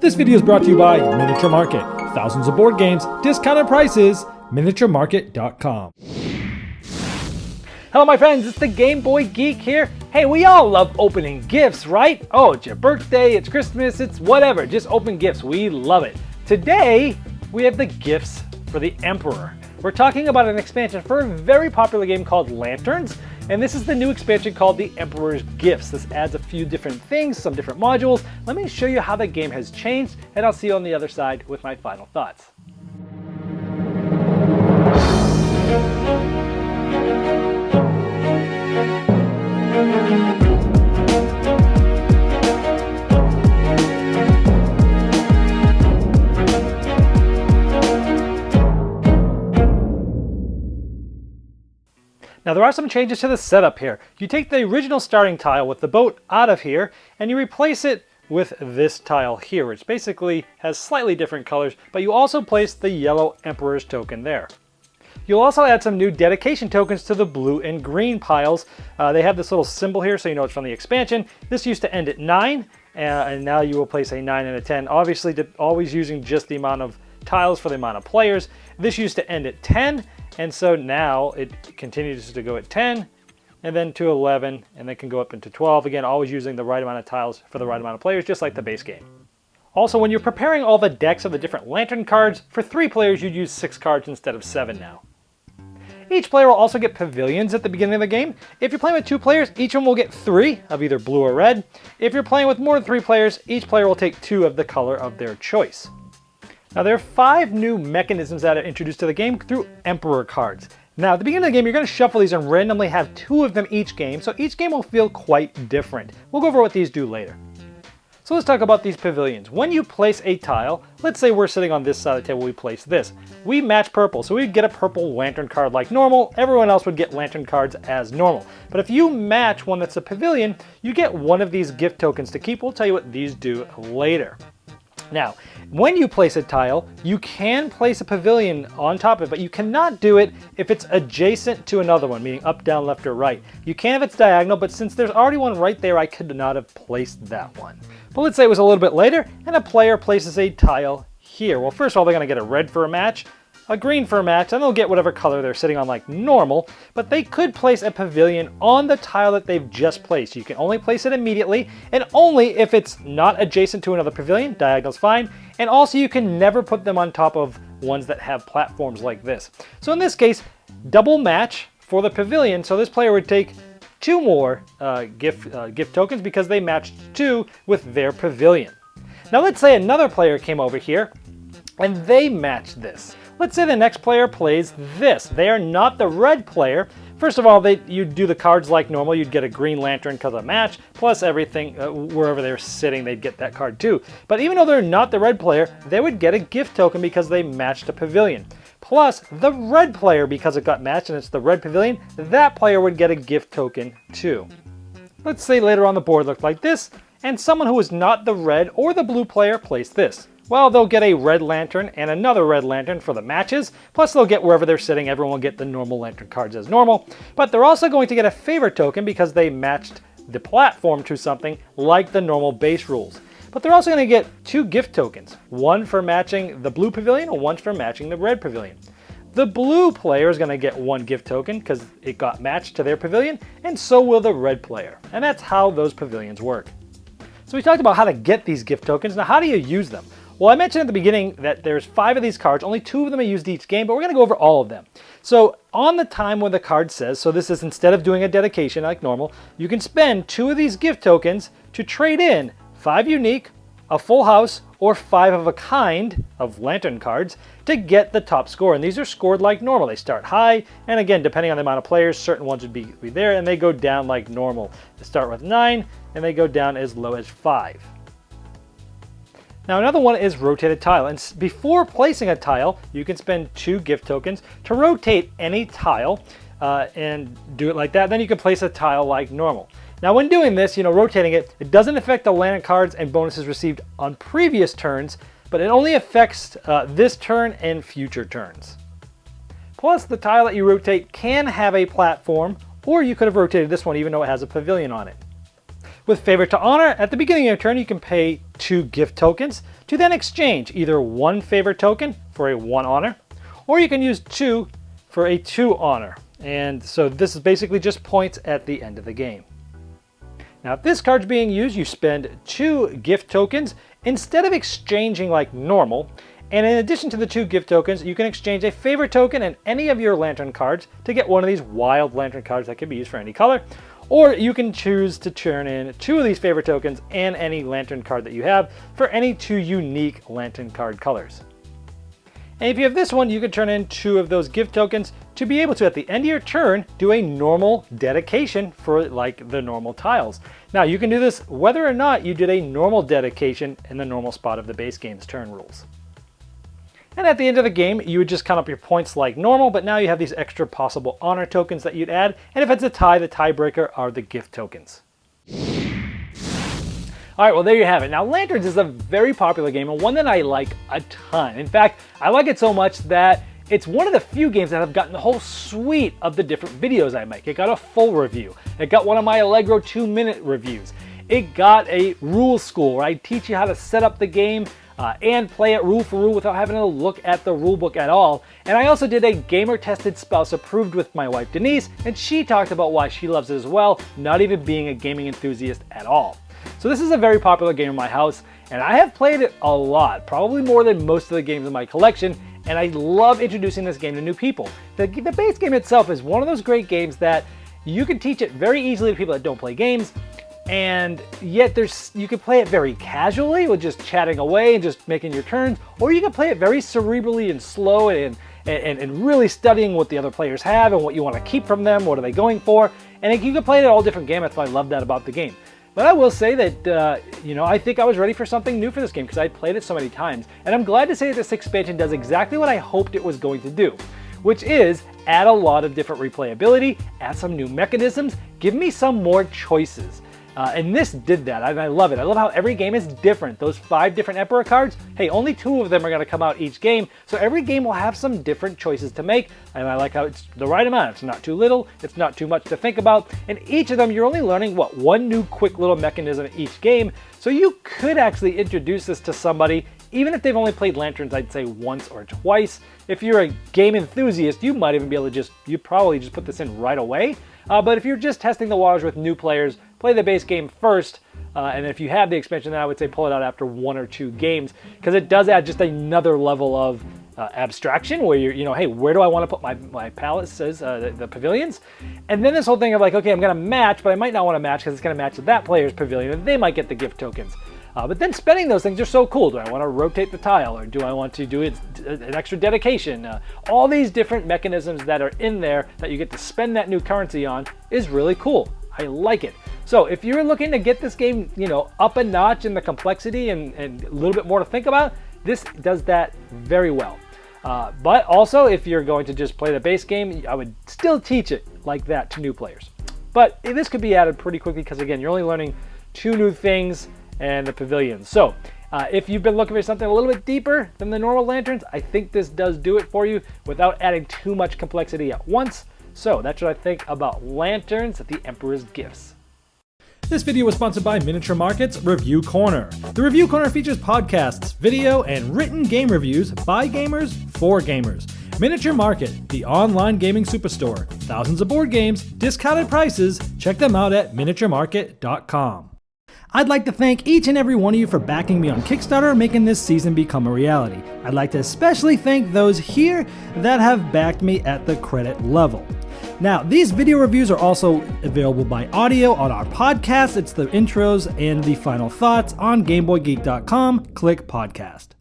This video is brought to you by Miniature Market. Thousands of board games, discounted prices, miniaturemarket.com. Hello my friends, it's the Game Boy Geek here. Hey, we all love opening gifts, right? Oh, it's your birthday, it's Christmas, it's whatever. Just open gifts, we love it. Today, we have the gifts for the Emperor. We're talking about an expansion for a very popular game called Lanterns, and this is the new expansion called the Emperor's Gifts. This adds a few different things, some different modules. Let me show you how the game has changed, and I'll see you on the other side with my final thoughts. Now there are some changes to the setup here. You take the original starting tile with the boat out of here and you replace it with this tile here, which basically has slightly different colors, but you also place the yellow Emperor's token there. You'll also add some new dedication tokens to the blue and green piles. They have this little symbol here so you know it's from the expansion. This used to end at 9 and now you will place a 9 and a 10, obviously always using just the amount of tiles for the amount of players. This used to end at 10, and so now it continues to go at 10 and then to 11 and then can go up into 12. Again, always using the right amount of tiles for the right amount of players, just like the base game. Also, when you're preparing all the decks of the different lantern cards, for 3 players you'd use 6 cards instead of 7 now. Each player will also get pavilions at the beginning of the game. If you're playing with 2 players, each one will get 3 of either blue or red. If you're playing with more than 3 players, each player will take 2 of the color of their choice. Now there are 5 new mechanisms that are introduced to the game through Emperor cards. Now at the beginning of the game you're going to shuffle these and randomly have 2 of them each game, so each game will feel quite different. We'll go over what these do later. So let's talk about these pavilions. When you place a tile, let's say we're sitting on this side of the table, we place this. We match purple, so we'd get a purple lantern card like normal. Everyone else would get lantern cards as normal. But if you match one that's a pavilion, you get one of these gift tokens to keep. We'll tell you what these do later. Now, when you place a tile, you can place a pavilion on top of it, but you cannot do it if it's adjacent to another one, meaning up, down, left, or right. You can if it's diagonal, but since there's already one right there, I could not have placed that one. But let's say it was a little bit later, and a player places a tile here. Well, first of all, they're going to get a red for a match, a green for a match, and they'll get whatever color they're sitting on like normal, but they could place a pavilion on the tile that they've just placed. You can only place it immediately, and only if it's not adjacent to another pavilion. Diagonal's fine, and also you can never put them on top of ones that have platforms like this. So in this case, double match for the pavilion, so this player would take 2 more gift tokens because they matched 2 with their pavilion. Now let's say another player came over here, and they matched this. Let's say the next player plays this. They are not the red player. First of all, you'd do the cards like normal. You'd get a green lantern because of match, plus everything, wherever they're sitting, they'd get that card too. But even though they're not the red player, they would get a gift token because they matched a pavilion. Plus, the red player, because it got matched and it's the red pavilion, that player would get a gift token too. Let's say later on the board looked like this, and someone who was not the red or the blue player placed this. Well, they'll get a red lantern and another red lantern for the matches, plus they'll get wherever they're sitting, everyone will get the normal lantern cards as normal, but they're also going to get a favor token because they matched the platform to something like the normal base rules. But they're also going to get 2 gift tokens, one for matching the blue pavilion and one for matching the red pavilion. The blue player is going to get 1 gift token because it got matched to their pavilion, and so will the red player. And that's how those pavilions work. So we talked about how to get these gift tokens. Now how do you use them? Well, I mentioned at the beginning that there's 5 of these cards, only 2 of them are used each game, but we're going to go over all of them. So on the time when the card says, so this is instead of doing a dedication like normal, you can spend 2 of these gift tokens to trade in 5 unique, a full house, or 5 of a kind of lantern cards to get the top score. And these are scored like normal. They start high, and again, depending on the amount of players, certain ones would be there, and they go down like normal. They start with 9, and they go down as low as 5. Now another one is rotated tile, and before placing a tile, you can spend 2 gift tokens to rotate any tile and do it like that. Then you can place a tile like normal. Now when doing this, rotating it, it doesn't affect the lantern cards and bonuses received on previous turns, but it only affects this turn and future turns. Plus the tile that you rotate can have a platform, or you could have rotated this one even though it has a pavilion on it. With Favorite to Honor, at the beginning of your turn, you can pay 2 gift tokens to then exchange either 1 Favorite token for a 1 honor, or you can use 2 for a 2 honor. And so this is basically just points at the end of the game. Now, if this card's being used, you spend 2 gift tokens instead of exchanging like normal. And in addition to the 2 gift tokens, you can exchange a favorite token and any of your lantern cards to get one of these wild lantern cards that can be used for any color. Or you can choose to turn in 2 of these favorite tokens and any lantern card that you have for any 2 unique lantern card colors. And if you have this one, you can turn in 2 of those gift tokens to be able to, at the end of your turn, do a normal dedication for like the normal tiles. Now, you can do this whether or not you did a normal dedication in the normal spot of the base game's turn rules. And at the end of the game, you would just count up your points like normal, but now you have these extra possible honor tokens that you'd add. And if it's a tie, the tiebreaker are the gift tokens. All right, well, there you have it. Now, Lanterns is a very popular game and one that I like a ton. In fact, I like it so much that it's one of the few games that have gotten the whole suite of the different videos I make. It got a full review. It got one of my Allegro 2-minute reviews. It got a rule school where I teach you how to set up the game and play it rule for rule without having to look at the rule book at all. And I also did a gamer-tested spouse approved with my wife Denise, and she talked about why she loves it as well, not even being a gaming enthusiast at all. So this is a very popular game in my house, and I have played it a lot, probably more than most of the games in my collection, and I love introducing this game to new people. The base game itself is one of those great games that you can teach it very easily to people that don't play games, and yet you can play it very casually with just chatting away and just making your turns, or you can play it very cerebrally and slow and really studying what the other players have and what you want to keep from them, what are they going for, and you can play it at all different gamuts. I love that about the game. But I will say that, I think I was ready for something new for this game because I'd played it so many times. And I'm glad to say that this expansion does exactly what I hoped it was going to do, which is add a lot of different replayability, add some new mechanisms, give me some more choices. And this did that, and I love it. I love how every game is different. Those 5 different Emperor cards, hey, only 2 of them are going to come out each game, so every game will have some different choices to make, and I like how it's the right amount. It's not too little, it's not too much to think about, and each of them you're only learning, one new quick little mechanism each game, so you could actually introduce this to somebody, even if they've only played Lanterns, I'd say once or twice. If you're a game enthusiast, you might even be able to you'd probably just put this in right away. But if you're just testing the waters with new players, play the base game first, and if you have the expansion, then I would say pull it out after 1 or 2 games, because it does add just another level of abstraction where you're, hey, where do I want to put my palaces, the pavilions? And then this whole thing of like, okay, I'm going to match, but I might not want to match because it's going to match with that player's pavilion, and they might get the gift tokens. But then spending those things are so cool. Do I want to rotate the tile, or do I want to do an extra dedication? All these different mechanisms that are in there that you get to spend that new currency on is really cool. I like it. So if you're looking to get this game, up a notch in the complexity and a little bit more to think about, this does that very well. But also, if you're going to just play the base game, I would still teach it like that to new players. But this could be added pretty quickly because, again, you're only learning 2 new things and the pavilions. So if you've been looking for something a little bit deeper than the normal Lanterns, I think this does do it for you without adding too much complexity at once. So that's what I think about Lanterns, the Emperor's Gifts. This video was sponsored by Miniature Market's Review Corner. The Review Corner features podcasts, video, and written game reviews by gamers for gamers. Miniature Market, the online gaming superstore. Thousands of board games, discounted prices. Check them out at miniaturemarket.com. I'd like to thank each and every one of you for backing me on Kickstarter, making this season become a reality. I'd like to especially thank those here that have backed me at the credit level. Now, these video reviews are also available by audio on our podcast. It's the intros and the final thoughts on GameBoyGeek.com. Click podcast.